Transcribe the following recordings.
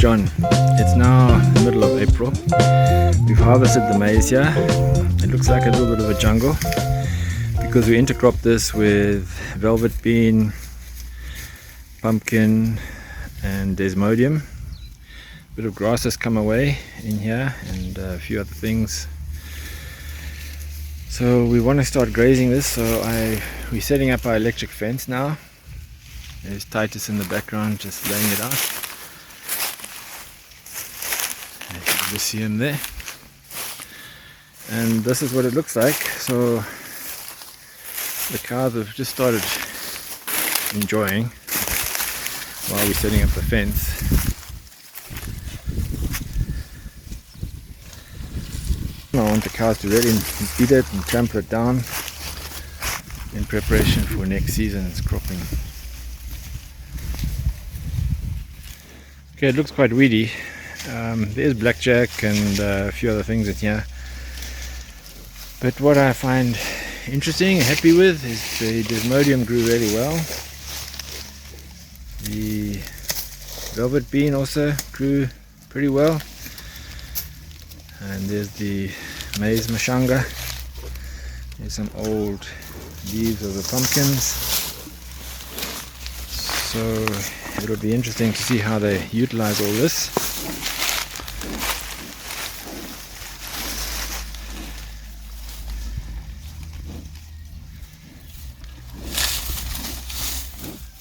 John. It's now the middle of April. We've harvested the maize here. It looks like a little bit of a jungle because we intercrop this with velvet bean, pumpkin and desmodium. A bit of grass has come away in here and a few other things. So we want to start grazing this, so we're setting up our electric fence now. There's Titus in the background just laying it out. You can see him there. And this is what it looks like. So the cows have just started enjoying while we're setting up the fence. I want the cows to really beat it and trample it down in preparation for next season's cropping. Okay, it looks quite weedy. There's blackjack and a few other things in here. But what I find interesting and happy with is the desmodium grew really well. The velvet bean also grew pretty well. And there's the maize mashanga. There's some old leaves of the pumpkins. So it'll be interesting to see how they utilize all this.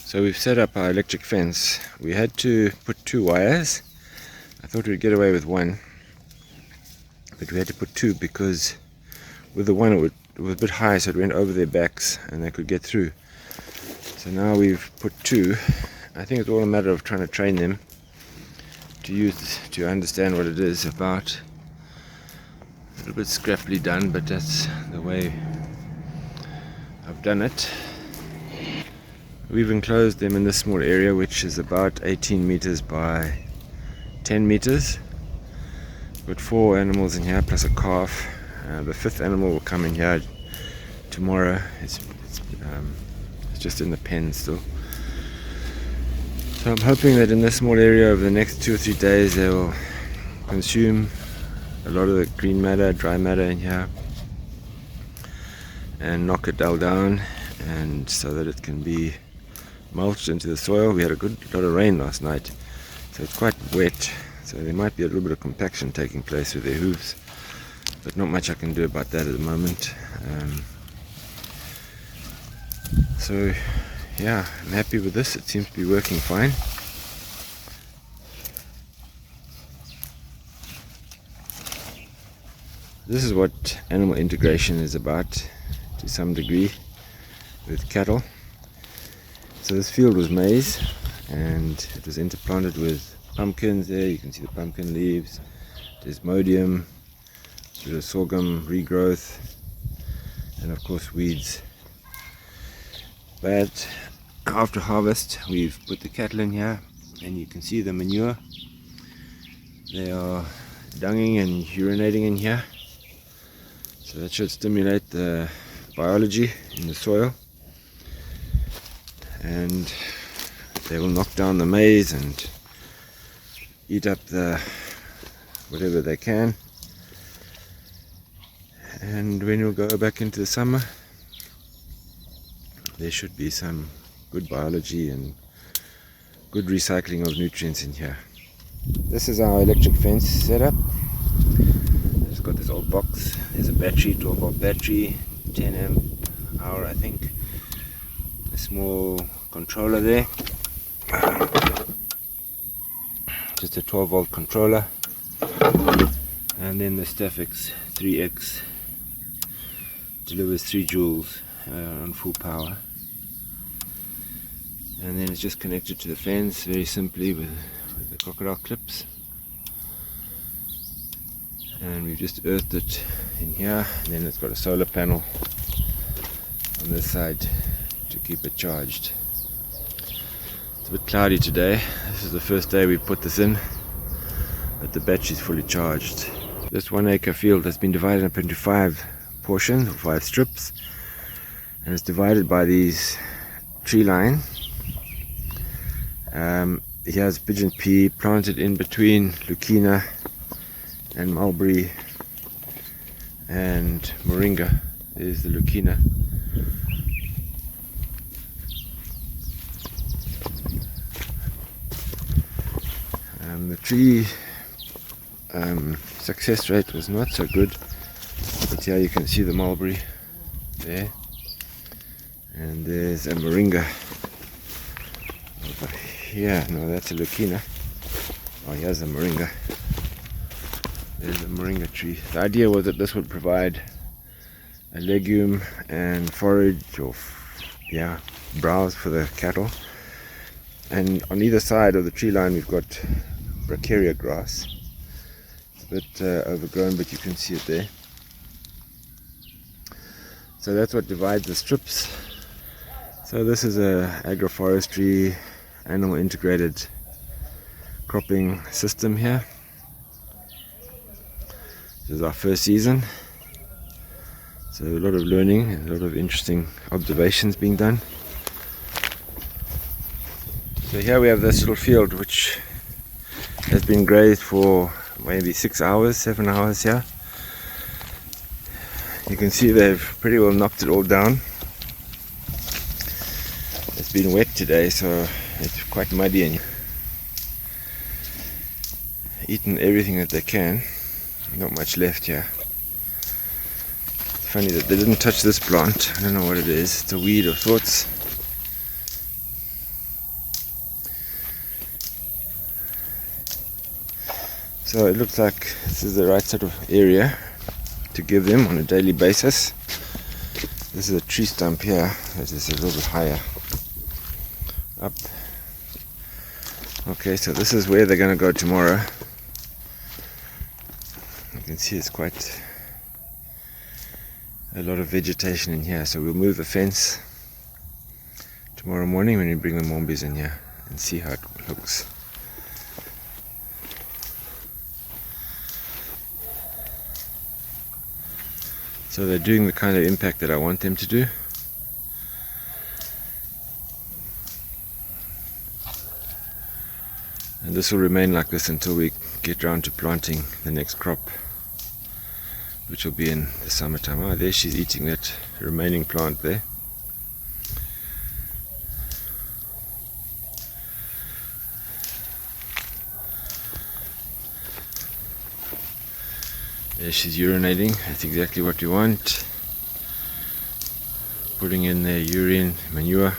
So we've set up our electric fence. We had to put 2 wires. I thought we'd get away with 1, but we had to put 2 because with the 1 it was a bit high, so it went over their backs and they could get through. So now we've put 2. I think it's all a matter of trying to train them to understand what it is about. A little bit scrappily done, but that's the way I've done it. We've enclosed them in this small area, which is about 18 meters by 10 meters. Got 4 animals in here plus a calf. The 5th animal will come in here tomorrow. It's just in the pen still. So I'm hoping that in this small area over the next 2 or 3 days they will consume a lot of the green matter, dry matter in here and knock it all down, and so that it can be mulched into the soil. We had a good lot of rain last night, so it's quite wet, so there might be a little bit of compaction taking place with their hooves, but not much I can do about that at the moment. So yeah, I'm happy with this. It seems to be working fine. This is what animal integration is about to some degree with cattle. So this field was maize and it was interplanted with pumpkins there. You can see the pumpkin leaves, desmodium, sort of sorghum regrowth, and of course weeds. But after harvest we've put the cattle in here and you can see the manure. They are dunging and urinating in here, so that should stimulate the biology in the soil, and they will knock down the maize and eat up the whatever they can. And when we'll go back into the summer, there should be some good biology and good recycling of nutrients in here. This is our electric fence setup. It's got this old box. There's a battery, 12-volt battery, 10 amp hour I think. A small controller there. Just a 12-volt controller. And then the Staffix 3X delivers 3 joules on full power. And then it's just connected to the fence very simply with the crocodile clips. And we've just earthed it in here, and then it's got a solar panel on this side to keep it charged. It's a bit cloudy today. This is the first day we put this in, but the battery's fully charged. This 1 acre field has been divided up into 5 portions, or 5 strips, and it's divided by these tree lines. here's pigeon pea planted in between Lucina and mulberry and moringa. There's the Lucina. The tree success rate was not so good, but here you can see the mulberry there, and there's a moringa over here. No, that's a Lucina. Oh, here's a moringa. There's a moringa tree. The idea was that this would provide a legume and forage, or browse for the cattle. And on either side of the tree line we've got bracharia grass. It's a bit overgrown, but you can see it there. So that's what divides the strips. So this is a agroforestry animal integrated cropping system here. This is our first season. So a lot of learning and a lot of interesting observations being done. So here we have this little field which has been grazed for maybe 6 hours, 7 hours here. You can see they've pretty well knocked it all down. It's been wet today, so it's quite muddy, and eaten everything that they can. Not much left here. It's funny that they didn't touch this plant. I don't know what it is. It's a weed of sorts. So it looks like this is the right sort of area to give them on a daily basis. This is a tree stump here. This is a little bit higher up. Okay, so this is where they're going to go tomorrow. You can see it's quite a lot of vegetation in here, so we'll move the fence tomorrow morning when we bring the mombies in here and see how it looks. So they're doing the kind of impact that I want them to do. And this will remain like this until we get round to planting the next crop, which will be in the summertime. Oh, there she's eating that remaining plant there. There she's urinating. That's exactly what we want. Putting in their urine, manure,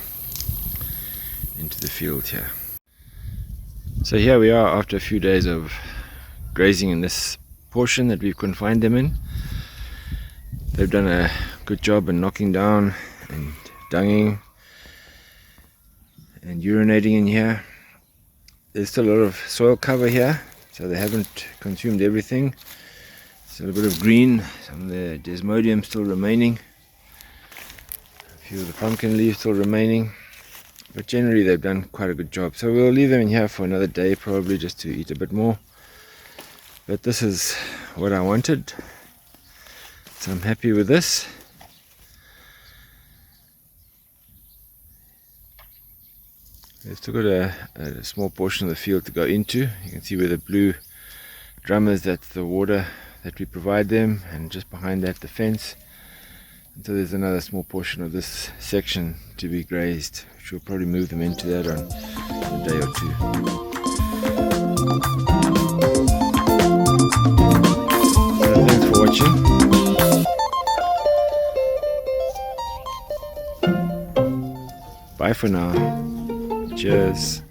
into the field here. So here we are after a few days of grazing in this portion that we've confined them in. They've done a good job in knocking down and dunging and urinating in here. There's still a lot of soil cover here, so they haven't consumed everything. Still a bit of green, some of the desmodium still remaining, a few of the pumpkin leaves still remaining, but generally they've done quite a good job. So we'll leave them in here for another day probably, just to eat a bit more. But this is what I wanted, so I'm happy with this. They've still got a small portion of the field to go into. You can see where the blue drum is, that's the water that we provide them, and just behind that the fence. And so there's another small portion of this section to be grazed, which we'll probably move them into that on a day or two. So thanks for watching. Bye for now. Cheers.